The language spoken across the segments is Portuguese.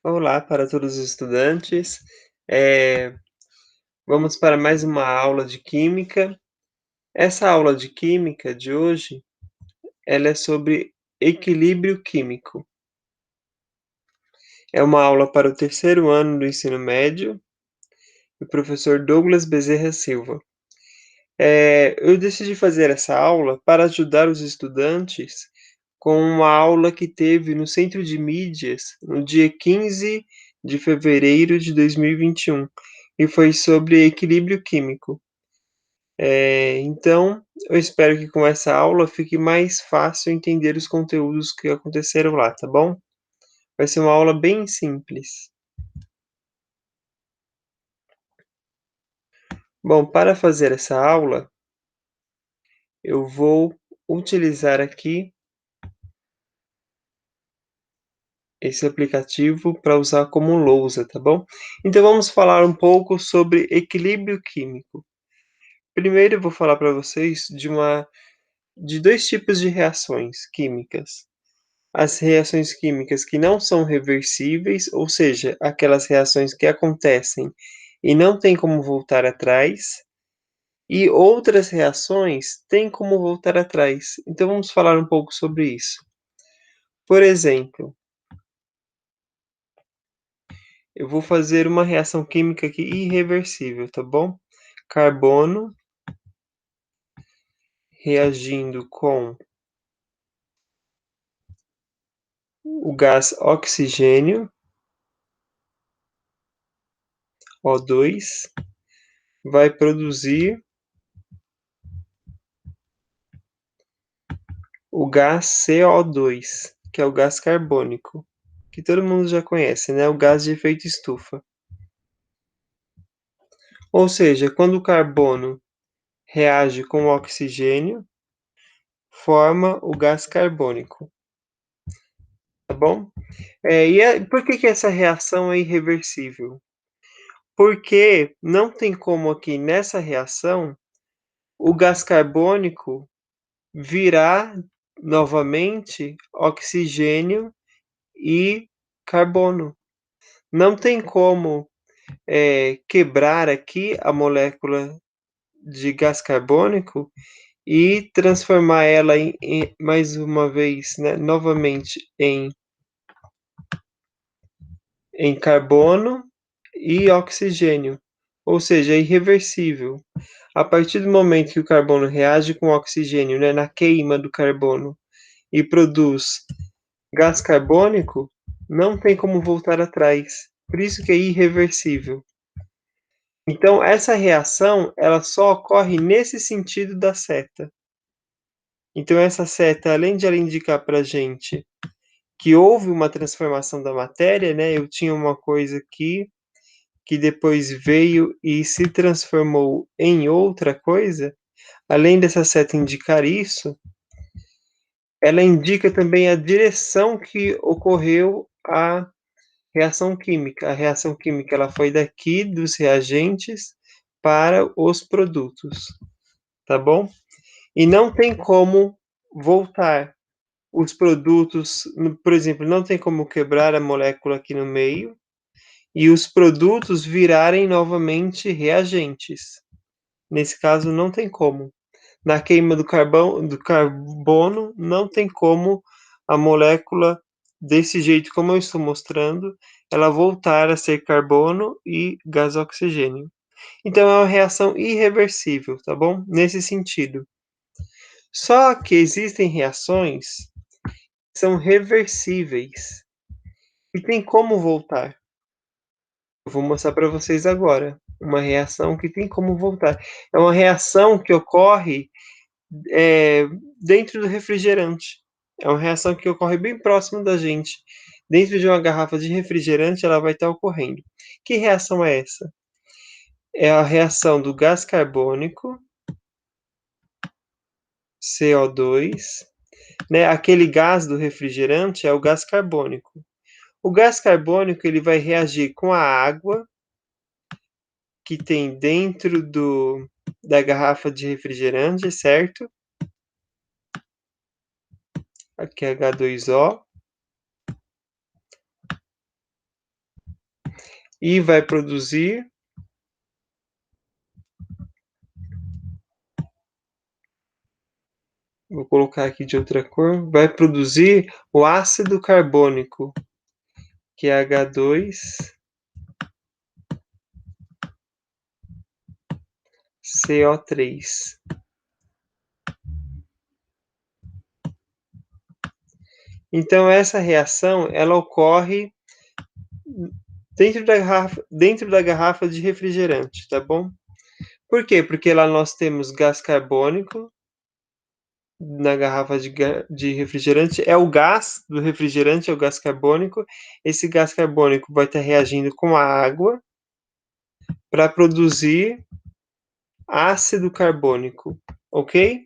Olá para todos os estudantes. Eh, Vamos para mais uma aula de química. Essa aula de química de hoje, ela é sobre equilíbrio químico. É uma aula para o terceiro ano do ensino médio, do professor Douglas Bezerra Silva. Eu decidi fazer essa aula para ajudar os estudantes com uma aula que teve no Centro de Mídias no dia 15 de fevereiro de 2021, e foi sobre equilíbrio químico. Então, eu espero que com essa aula fique mais fácil entender os conteúdos que aconteceram lá, tá bom? Vai ser uma aula bem simples. Bom, para fazer essa aula, eu vou utilizar aqui esse aplicativo para usar como lousa, tá bom? Então vamos falar um pouco sobre equilíbrio químico. Primeiro eu vou falar para vocês de 2 tipos de reações químicas. As reações químicas que não são reversíveis, ou seja, aquelas reações que acontecem e não tem como voltar atrás, e outras reações têm como voltar atrás. Então vamos falar um pouco sobre isso. Por exemplo, eu vou fazer uma reação química aqui irreversível, tá bom? Carbono reagindo com o gás oxigênio, O2, vai produzir o gás CO2, que é o gás carbônico, que todo mundo já conhece, né? O gás de efeito estufa. Ou seja, quando o carbono reage com o oxigênio, forma o gás carbônico, tá bom? Por que essa reação é irreversível? Porque não tem como aqui nessa reação o gás carbônico virar novamente oxigênio e carbono. Não tem como quebrar aqui a molécula de gás carbônico e transformar ela mais uma vez, né, novamente em carbono e oxigênio, ou seja, é irreversível. A partir do momento que o carbono reage com o oxigênio, né, na queima do carbono e produz gás carbônico, não tem como voltar atrás. Por isso que é irreversível. Então, essa reação, ela só ocorre nesse sentido da seta. Então, essa seta, além de ela indicar para a gente que houve uma transformação da matéria, né? Eu tinha uma coisa aqui que depois veio e se transformou em outra coisa. Além dessa seta indicar isso, ela indica também a direção que ocorreu a reação química. A reação química ela foi daqui dos reagentes para os produtos, tá bom? E não tem como voltar os produtos, por exemplo, não tem como quebrar a molécula aqui no meio e os produtos virarem novamente reagentes. Nesse caso, não tem como. Na queima do carbono, não tem como a molécula, desse jeito como eu estou mostrando, ela voltar a ser carbono e gás oxigênio. Então é uma reação irreversível, tá bom? Nesse sentido. Só que existem reações que são reversíveis e tem como voltar. Eu vou mostrar para vocês agora uma reação que tem como voltar. É uma reação que ocorre é, dentro do refrigerante. É uma reação que ocorre bem próximo da gente. Dentro de uma garrafa de refrigerante, ela vai estar ocorrendo. Que reação é essa? É a reação do gás carbônico, CO2, né? Aquele gás do refrigerante é o gás carbônico. O gás carbônico ele vai reagir com a água que tem dentro da garrafa de refrigerante, certo? Aqui é H2O. e vai produzir vou colocar aqui de outra cor, vai produzir o ácido carbônico, que é H2CO3. Então essa reação ela ocorre dentro da garrafa de refrigerante, tá bom? Por quê? Porque lá nós temos gás carbônico na garrafa de refrigerante, é o gás do refrigerante, é o gás carbônico. Esse gás carbônico vai estar reagindo com a água para produzir ácido carbônico, ok?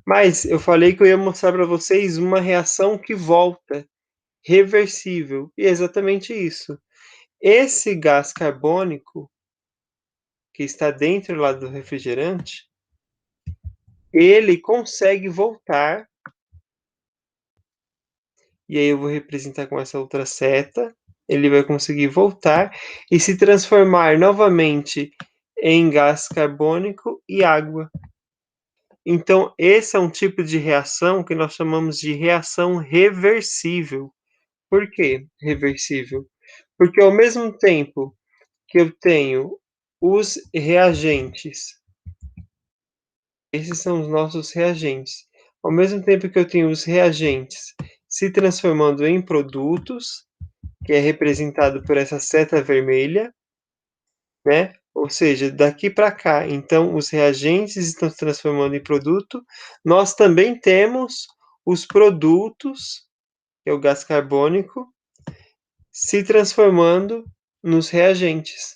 Mas eu falei que eu ia mostrar para vocês uma reação que volta, reversível, e é exatamente isso. Esse gás carbônico que está dentro lá do refrigerante, ele consegue voltar, e aí eu vou representar com essa outra seta, ele vai conseguir voltar e se transformar novamente em gás carbônico e água. Então, esse é um tipo de reação que nós chamamos de reação reversível. Por que reversível? Porque ao mesmo tempo que eu tenho os reagentes, esses são os nossos reagentes. Ao mesmo tempo que eu tenho os reagentes se transformando em produtos, que é representado por essa seta vermelha, né? Ou seja, daqui para cá, então os reagentes estão se transformando em produto. Nós também temos os produtos, que é o gás carbônico, se transformando nos reagentes,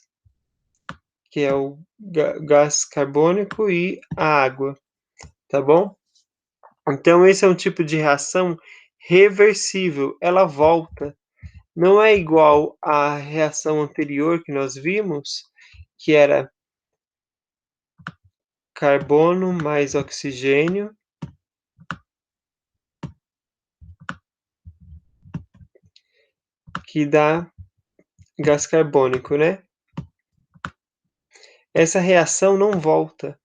que é o gás carbônico e a água, tá bom? Então esse é um tipo de reação reversível, ela volta. Não é igual à reação anterior que nós vimos, que era carbono mais oxigênio, que dá gás carbônico, né? Essa reação não volta.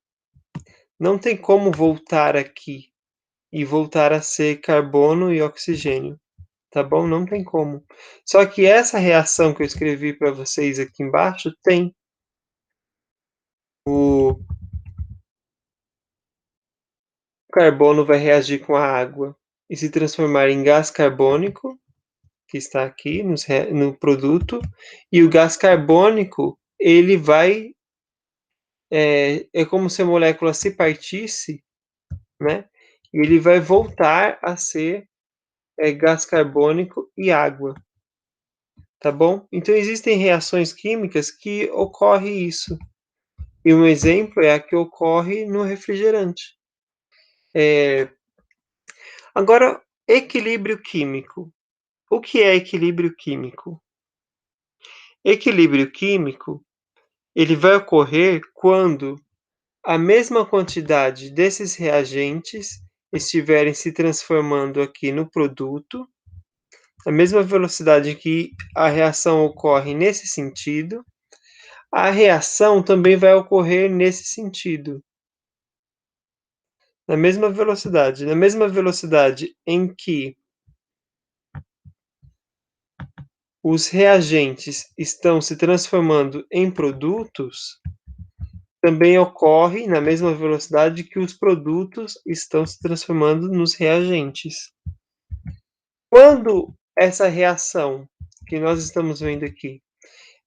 Não tem como voltar aqui e voltar a ser carbono e oxigênio, tá bom? Não tem como. Só que essa reação que eu escrevi para vocês aqui embaixo tem. O carbono vai reagir com a água e se transformar em gás carbônico, que está aqui no produto, e o gás carbônico ele vai é como se a molécula se partisse, né? E ele vai voltar a ser gás carbônico e água, tá bom? Então existem reações químicas que ocorre isso. E um exemplo é a que ocorre no refrigerante. Agora, equilíbrio químico. O que é equilíbrio químico? Equilíbrio químico, ele vai ocorrer quando a mesma quantidade desses reagentes estiverem se transformando aqui no produto, a mesma velocidade que a reação ocorre nesse sentido, a reação também vai ocorrer nesse sentido, na mesma velocidade em que os reagentes estão se transformando em produtos, também ocorre na mesma velocidade que os produtos estão se transformando nos reagentes. Quando essa reação que nós estamos vendo aqui,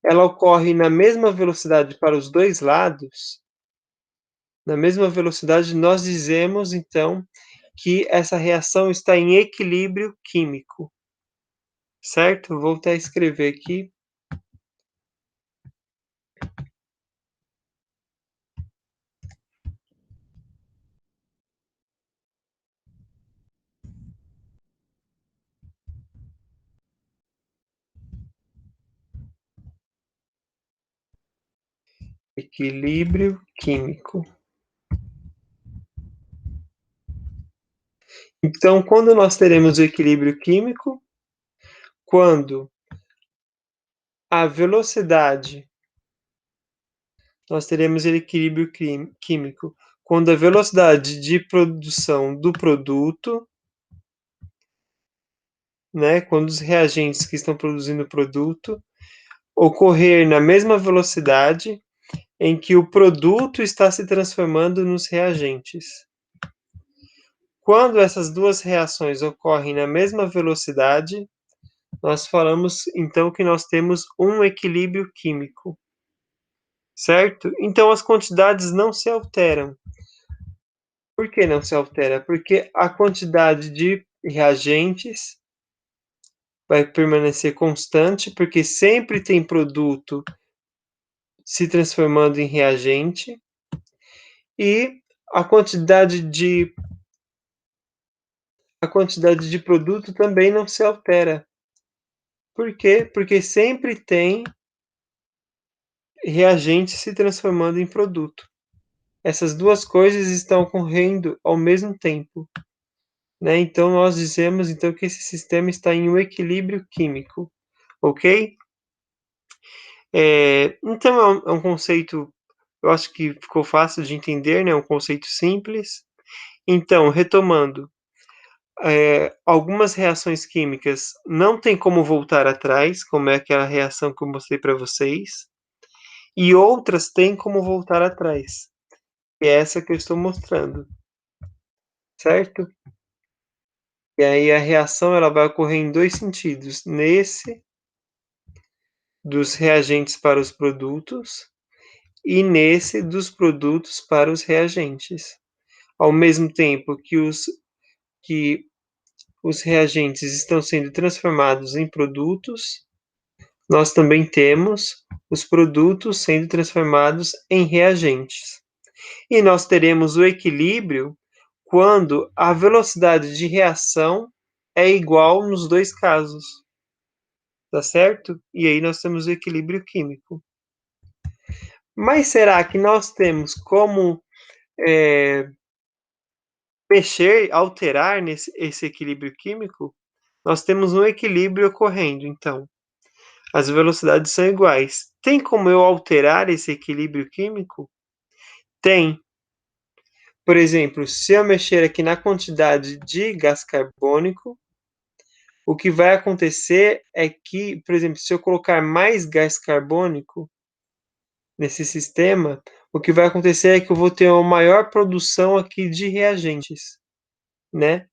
ela ocorre na mesma velocidade para os dois lados, na mesma velocidade, nós dizemos então que essa reação está em equilíbrio químico, certo? Vou voltar a escrever aqui. Equilíbrio químico. Então, quando nós teremos o equilíbrio químico? Quando a velocidade, nós teremos equilíbrio químico quando a velocidade de produção do produto, né, quando os reagentes que estão produzindo o produto ocorrer na mesma velocidade em que o produto está se transformando nos reagentes. Quando essas duas reações ocorrem na mesma velocidade, nós falamos então que nós temos um equilíbrio químico, certo? Então as quantidades não se alteram. Por que não se altera? Porque a quantidade de reagentes vai permanecer constante, porque sempre tem produto se transformando em reagente, e a quantidade de produto também não se altera. Por quê? Porque sempre tem reagente se transformando em produto. Essas duas coisas estão ocorrendo ao mesmo tempo, né? Então nós dizemos então que esse sistema está em um equilíbrio químico, ok? Então é um conceito, eu acho que ficou fácil de entender, né? Um conceito simples. Então, retomando, algumas reações químicas não tem como voltar atrás, como é aquela reação que eu mostrei para vocês, e outras têm como voltar atrás, que é essa que eu estou mostrando, certo? E aí a reação ela vai ocorrer em dois sentidos, nesse dos reagentes para os produtos e nesse dos produtos para os reagentes. Ao mesmo tempo que os reagentes estão sendo transformados em produtos, nós também temos os produtos sendo transformados em reagentes. E nós teremos o equilíbrio quando a velocidade de reação é igual nos dois casos, tá certo? E aí nós temos o equilíbrio químico. Mas será que nós temos como mexer, alterar esse equilíbrio químico? Nós temos um equilíbrio ocorrendo, então. As velocidades são iguais. Tem como eu alterar esse equilíbrio químico? Tem. Por exemplo, se eu mexer aqui na quantidade de gás carbônico, o que vai acontecer é que, por exemplo, se eu colocar mais gás carbônico nesse sistema, o que vai acontecer é que eu vou ter uma maior produção aqui de reagentes, né?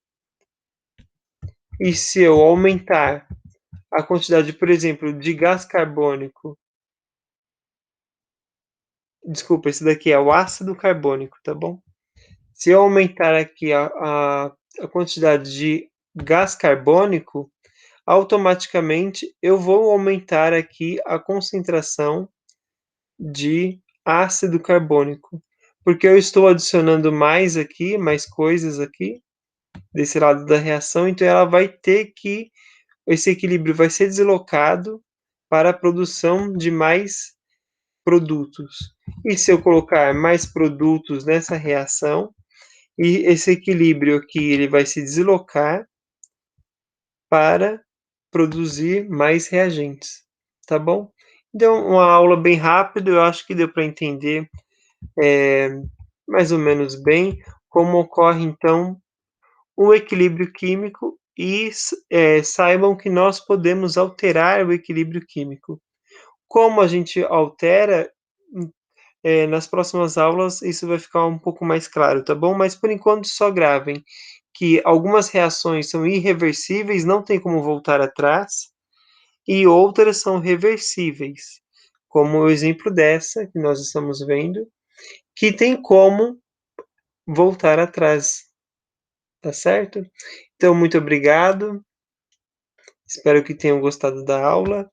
E se eu aumentar a quantidade, por exemplo, de gás carbônico, desculpa, esse daqui é o ácido carbônico, tá bom? Se eu aumentar aqui a quantidade de gás carbônico, automaticamente eu vou aumentar aqui a concentração de ácido carbônico, porque eu estou adicionando mais aqui, mais coisas aqui, desse lado da reação, então ela vai ter que, esse equilíbrio vai ser deslocado para a produção de mais produtos. E se eu colocar mais produtos nessa reação, e esse equilíbrio aqui ele vai se deslocar para produzir mais reagentes, tá bom? Então, uma aula bem rápida, eu acho que deu para entender mais ou menos bem como ocorre, então, o equilíbrio químico e saibam que nós podemos alterar o equilíbrio químico. Como a gente altera, nas próximas aulas isso vai ficar um pouco mais claro, tá bom? Mas por enquanto só gravem que algumas reações são irreversíveis, não tem como voltar atrás, e outras são reversíveis, como o exemplo dessa que nós estamos vendo, que tem como voltar atrás, tá certo? Então, muito obrigado, espero que tenham gostado da aula